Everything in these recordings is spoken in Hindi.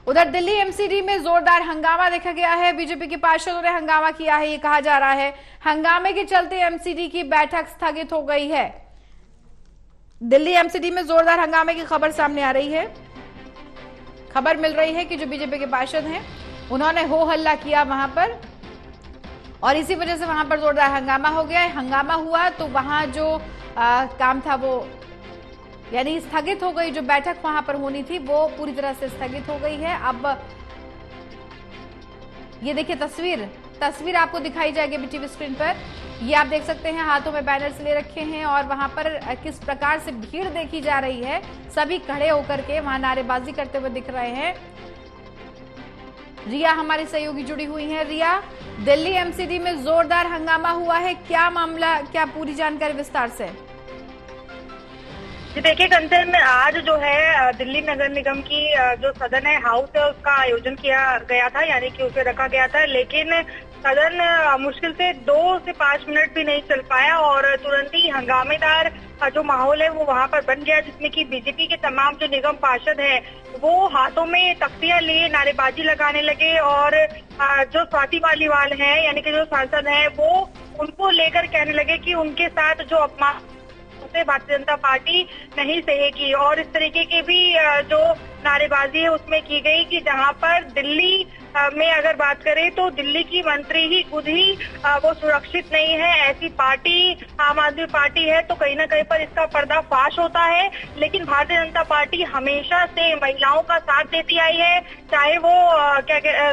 उधर दिल्ली एमसीडी में जोरदार हंगामा देखा गया है। बीजेपी के पार्षदों ने हंगामा किया है, ये कहा जा रहा है। हंगामे के चलते एमसीडी की बैठक स्थगित हो गई है। दिल्ली एमसीडी में जोरदार हंगामे की खबर सामने आ रही है। खबर मिल रही है कि जो बीजेपी के पार्षद हैं उन्होंने हो हल्ला किया वहां पर, और इसी वजह से वहां पर जोरदार हंगामा हो गया। हंगामा हुआ तो वहां जो काम था वो यानी स्थगित हो गई। जो बैठक वहां पर होनी थी वो पूरी तरह से स्थगित हो गई है। अब ये देखिए तस्वीर आपको दिखाई जाएगी टीवी स्क्रीन पर। ये आप देख सकते हैं, हाथों में बैनर्स ले रखे हैं और वहां पर किस प्रकार से भीड़ देखी जा रही है। सभी खड़े होकर के वहां नारेबाजी करते हुए दिख रहे हैं। रिया हमारी सहयोगी जुड़ी हुई हैं। रिया, दिल्ली एमसीडी में जोरदार हंगामा हुआ है, क्या मामला, क्या पूरी जानकारी विस्तार से? जी देखिए कंचन, आज जो है दिल्ली नगर निगम की जो सदन है, हाउस है, उसका आयोजन किया गया था, यानी कि उसे रखा गया था। लेकिन सदन मुश्किल से 2 से 5 मिनट भी नहीं चल पाया और तुरंत ही हंगामेदार जो माहौल है वो वहां पर बन गया, जिसमें कि बीजेपी के तमाम जो निगम पार्षद हैं वो हाथों में तख्तियां लिए नारेबाजी लगाने लगे और जो स्वाति मालीवाल है यानी कि जो सांसद है वो उनको लेकर कहने लगे कि उनके साथ जो अपमान से भारतीय जनता पार्टी नहीं सहेगी। और इस तरीके की भी जो नारेबाजी है उसमें की गई कि जहां पर दिल्ली में अगर बात करें तो दिल्ली की मंत्री ही खुद ही वो सुरक्षित नहीं है, ऐसी पार्टी आम आदमी पार्टी है, तो कहीं ना कहीं पर इसका पर्दाफाश होता है। लेकिन भारतीय जनता पार्टी हमेशा से महिलाओं का साथ देती आई है, चाहे वो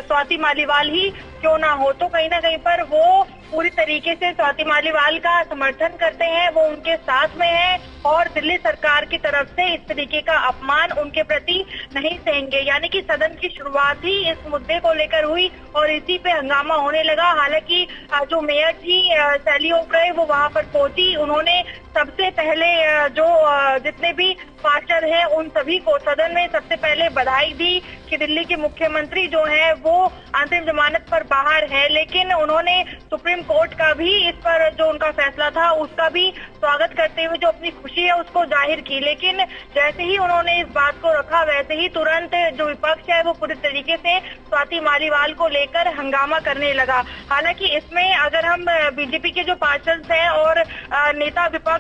स्वाति मालीवाल ही क्यों ना हो। तो कहीं ना कहीं पर वो पूरी तरीके से स्वाति मालीवाल का समर्थन करते हैं, वो उनके साथ में है और दिल्ली सरकार की तरफ से इस तरीके का अपमान उनके प्रति नहीं सहेंगे। यानी कि सदन की शुरुआत ही इस मुद्दे को लेकर हुई और इसी पे हंगामा होने लगा। हालांकि जो मेयर थी सैली ओब्राय वो वहां पर पहुंची, उन्होंने सबसे पहले जो जितने भी पार्षद हैं उन सभी को सदन में सबसे पहले बधाई दी कि दिल्ली के मुख्यमंत्री जो है वो अंतरिम जमानत पर बाहर है। लेकिन उन्होंने सुप्रीम कोर्ट का भी इस पर जो उनका फैसला था उसका भी स्वागत करते हुए जो अपनी खुशी है उसको जाहिर की। लेकिन जैसे ही उन्होंने इस बात को रखा वैसे ही तुरंत जो विपक्ष है वो पूरी तरीके से स्वाति मालीवाल को लेकर हंगामा करने लगा। हालांकि इसमें अगर हम बीजेपी के जो पार्षद हैं और नेता विपक्ष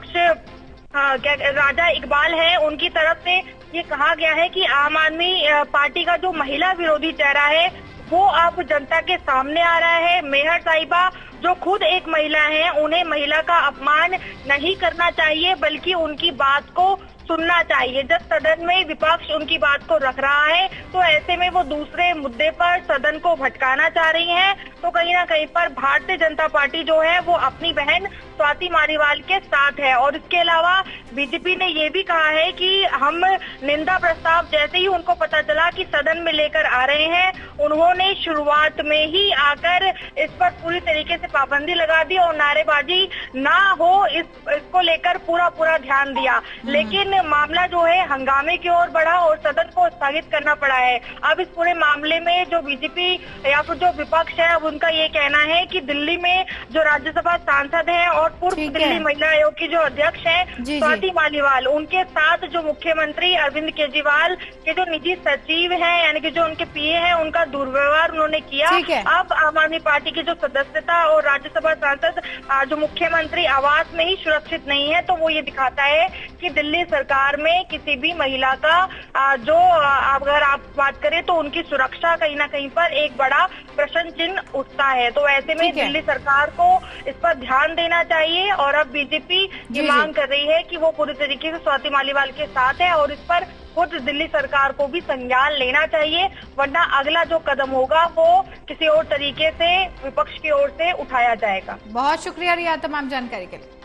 राजा इकबाल है उनकी तरफ से ये कहा गया है कि आम आदमी पार्टी का जो महिला विरोधी चेहरा है वो अब जनता के सामने आ रहा है। मेहर साहिबा जो खुद एक महिला है, उन्हें महिला का अपमान नहीं करना चाहिए बल्कि उनकी बात को सुनना चाहिए। जब सदन में विपक्ष उनकी बात को रख रहा है तो ऐसे में वो दूसरे मुद्दे पर सदन को भटकाना चाह रही हैं। तो कहीं ना कहीं पर भारतीय जनता पार्टी जो है वो अपनी बहन स्वाति मालीवाल के साथ है। और इसके अलावा बीजेपी ने ये भी कहा है कि हम निंदा प्रस्ताव जैसे ही उनको पता चला कि सदन में लेकर आ रहे हैं, उन्होंने शुरुआत में ही आकर इस पर पूरी तरीके से पाबंदी लगा दी और नारेबाजी ना हो इसको लेकर पूरा ध्यान दिया। लेकिन मामला जो है हंगामे की ओर बढ़ा और सदन को स्थगित करना पड़ा है। अब इस पूरे मामले में जो बीजेपी या फिर जो विपक्ष है उनका ये कहना है कि दिल्ली में जो राज्यसभा सांसद हैं और पूर्व दिल्ली महिला आयोग की जो अध्यक्ष हैं स्वाति मालीवाल, उनके साथ जो मुख्यमंत्री अरविंद केजरीवाल के जो निजी सचिव हैं यानी कि जो उनके पीए हैं उनका दुर्व्यवहार उन्होंने किया। अब आम आदमी पार्टी की जो सदस्यता और राज्यसभा सांसद जो मुख्यमंत्री आवास में ही सुरक्षित नहीं है, तो वो ये दिखाता है कि दिल्ली सरकार में किसी भी महिला का जो अगर आप बात करें तो उनकी सुरक्षा कहीं ना कहीं पर एक बड़ा प्रश्न चिन्ह उठता है। तो ऐसे में दिल्ली सरकार को इस पर ध्यान देना चाहिए और अब बीजेपी ये मांग कर रही है कि वो पूरी तरीके से स्वाति मालीवाल के साथ है और इस पर खुद दिल्ली सरकार को भी संज्ञान लेना चाहिए, वरना अगला जो कदम होगा वो किसी और तरीके से विपक्ष की ओर से उठाया जाएगा। बहुत शुक्रिया रिया तमाम जानकारी के लिए।